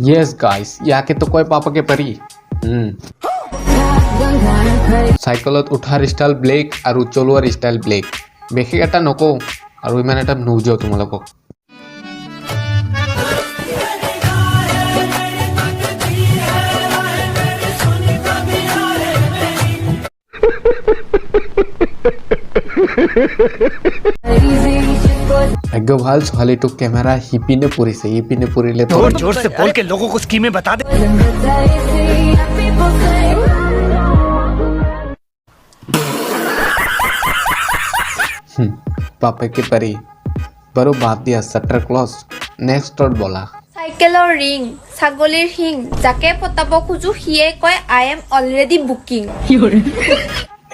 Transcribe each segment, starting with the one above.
yes guys ইয়াকে তো কয় পাপাকে পাৰি সাইকেলত উঠাৰ ষ্টাইল ব্লেক আৰু চলোৱাৰ ষ্টাইল ব্লেক বেশি এটা নকও আৰু ইমান এটা নুবুজাও তোমালোকক भाग्य ভাল ছোৱালীটো কেমেৰা হিপিনে পৰিছে হিপিনে পৰিলে তো जोर से बोल के लोगों को स्कीमें बता दे পাপা কে পাৰি বাৰু বাদ দিয়া শাটাৰ ক্লজ নেক্সটত বলা সাইকেলৰ ৰিং ছাগলীৰ হিং যাকে পতাব খুজু হিয়ে কয় আই এম অলৰেডি বুকিং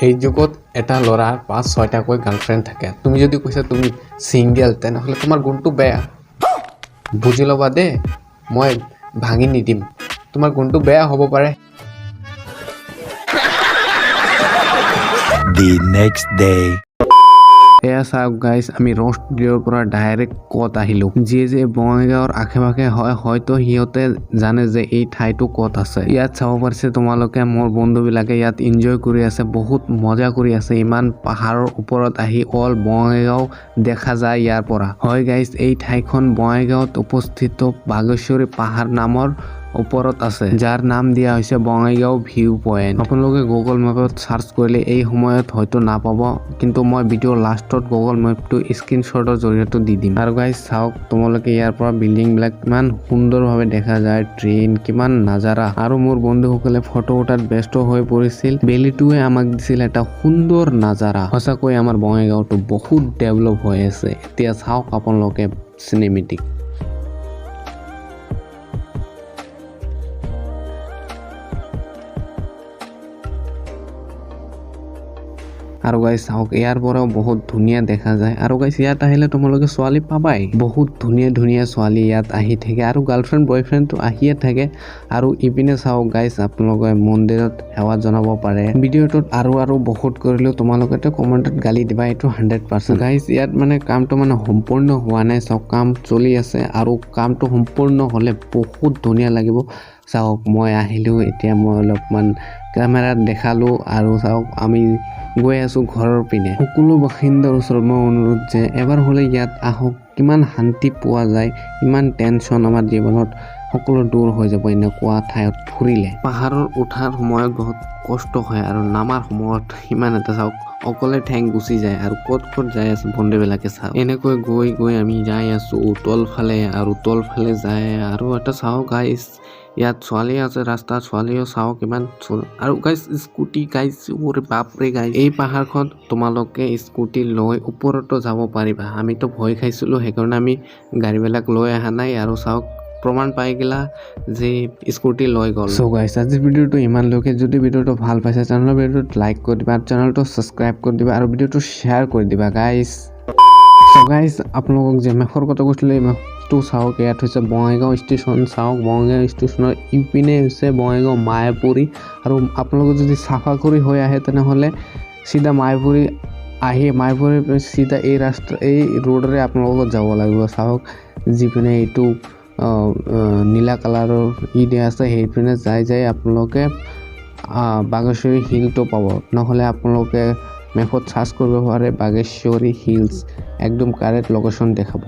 এই যুগত এটা লৰাৰ 5-6টা কৈ গাৰ্লফ্ৰেণ্ড থাকে তুমি যদি কৈছা তুমি সিঙ্গেল তেনেহলে তোমাৰ গুণটো বেয়া বুজি লবা দে মই ভাঙি নিদিম তোমাৰ গুণটো বেয়া হ'ব পাৰে The next day এয়া চাওক গাইস আমি ৰোস্ট ভিডিওৰ পৰা ডাইৰেক্ট কত আহিলো যে বঙাইগাঁৱৰ আখে-পাখে হয় হয়তো হিয়তে জানে যে এই ঠাইটো কত আছে ইয়াত চাব পাৰিছে তোমালোকে মোৰ বন্ধুবিলাকে ইয়াত এনজয় কৰি আছে বহুত মজা কৰি আছে ইমান পাহাৰৰ ওপৰত আহি অল বঙাইগাঁও দেখা যায় ইয়াৰ পৰা হয় গাইস এই ঠাইখন বঙাইগাঁৱত উপস্থিত বাগেশ্বৰী পাহাৰ নামৰ ওপৰত আছে যাৰ নাম দিয়া হৈছে বঙাইগাঁও ভিউ পয়েন্ট আপোনালোকে গুগল মেপত সাৰ্চ কৰিলে এই সময়ত হয়তো নাপাব কিন্তু মই ভিডিও লাষ্টত গুগল মেপটো স্ক্ৰিনশ্বটৰ জৰিয়তে দি দিম আৰু গাইস চাওক তোমালোকে ইয়াৰ পৰা বিল্ডিং বিলাক কিমান সুন্দৰভাৱে দেখা যায় ট্ৰেইন কিমান নাজাৰা আৰু মোৰ বন্ধুসকলে ফটো উঠাত ব্যস্ত হৈ পৰিছিল বেলিটোৱে আমাক দিছিল এটা সুন্দৰ নাজাৰা সঁচাকৈ আমাৰ বঙাইগাঁওটো বহুত ডেভেলপ হৈ আছে এতিয়া চাওক আপোনালোকে চিনেমেটিক আৰু গাইস চাওক ইয়াৰ পৰাও বহুত ধুনীয়া দেখা যায় আৰু গাইস ইয়াত আহিলে তোমালোকে ছোৱালী পাবাই বহুত ধুনীয়া ধুনীয়া ছোৱালী ইয়াত আহি থাকে আৰু গাৰ্লফ্ৰেণ্ড বয়ফ্ৰেণ্ডটো আহিয়ে থাকে আৰু ইপিনে চাওক গাইস আপোনালোকে মন্দিৰত সেৱা জনাব পাৰে ভিডিওটোত আৰু বহুত কৰিলেও তোমালোকে কমেণ্টত গালি দিবা এইটো 100% গাইস ইয়াত মানে কামটো মানে সম্পূৰ্ণ হোৱা নাই চাওক কাম চলি আছে আৰু কামটো সম্পূৰ্ণ হ'লে বহুত ধুনীয়া লাগিব চাওক মই আহিলো এতিয়া মই অলপমান কেমেৰাত দেখালো আৰু চাওক আমি গৈ আছো ঘৰৰ পিনে সকলো বাসিন্দাৰ ওচৰত মই অনুৰোধ যে এবাৰ হ'লে ইয়াত আহক কিমান শান্তি পোৱা যায় ইমান টেনচন আমাৰ জীৱনত সকলো দূৰ হৈ যাব এনেকুৱা ঠাইত ফুৰিলে পাহাৰৰ উঠাৰ সময়ত বহুত কষ্ট হয় আৰু নামাৰ সময়ত ইমান এটা চাওক অকলে ঠেং গুচি যায় আৰু ক'ত যাই আছে বন্ধুবিলাকে চাওক এনেকৈ গৈ আমি যাই আছো তলফালে আৰু তলফালে যায় আৰু এটা চাওক গাইস ইয়াত ছোৱালী আছে ৰাস্তা ছোৱালীও চাওক কিমান আৰু গাইস স্কুটি গাইস ওৰে বাপৰে গাইস এই পাহাৰখন তোমালোকে স্কুটি লৈ ওপৰতো যাব পাৰিবা আমিতো ভয় খাইছিলো সেইকাৰণে আমি গাড়ীবিলাক লৈ অহা নাই আৰু চাওক প্ৰমাণ পাই গলা যে স্কুটি লৈ গ'ল সো গাইস আজি ভিডিওটো ইমান লৈকে যদি ভিডিওটো ভাল পাইছে চেনেলৰ ভিডিওটো লাইক কৰি দিবা চেনেলটো সাবস্ক্ৰাইব কৰি দিবা আৰু ভিডিওটো শ্বেয়াৰ কৰি দিবা গাইস সো গাইস আপোনালোকক যে মেফৰ কথা কৈছিলে মেপটো চাওক ইয়াত হৈছে বঙাইগাঁও ষ্টেচন চাওক বঙাইগাঁও ষ্টেচনৰ ইপিনে হৈছে বঙাইগাঁও মায়াপুৰী আৰু আপোনালোকে যদি চাফাকুৰি হৈ আহে তেনেহ'লে চিধা মায়াপুৰী আহি মায়াপুৰীৰ পৰা চিধা এই ৰাস্তা এই ৰোডৰে আপোনালোকক যাব লাগিব চাওক যিপিনে এইটো নীলা কালাৰৰ দিয়া আছে সেইপিনে যাই আপোনালোকে বাগেশ্বৰী হিলটো পাব নহ'লে আপোনালোকে মেপত সাৰ্চ কৰিব পাৰে বাগেশ্বৰী হিলছ একদম কাৰেক্ট লোকেশ্যন দেখাব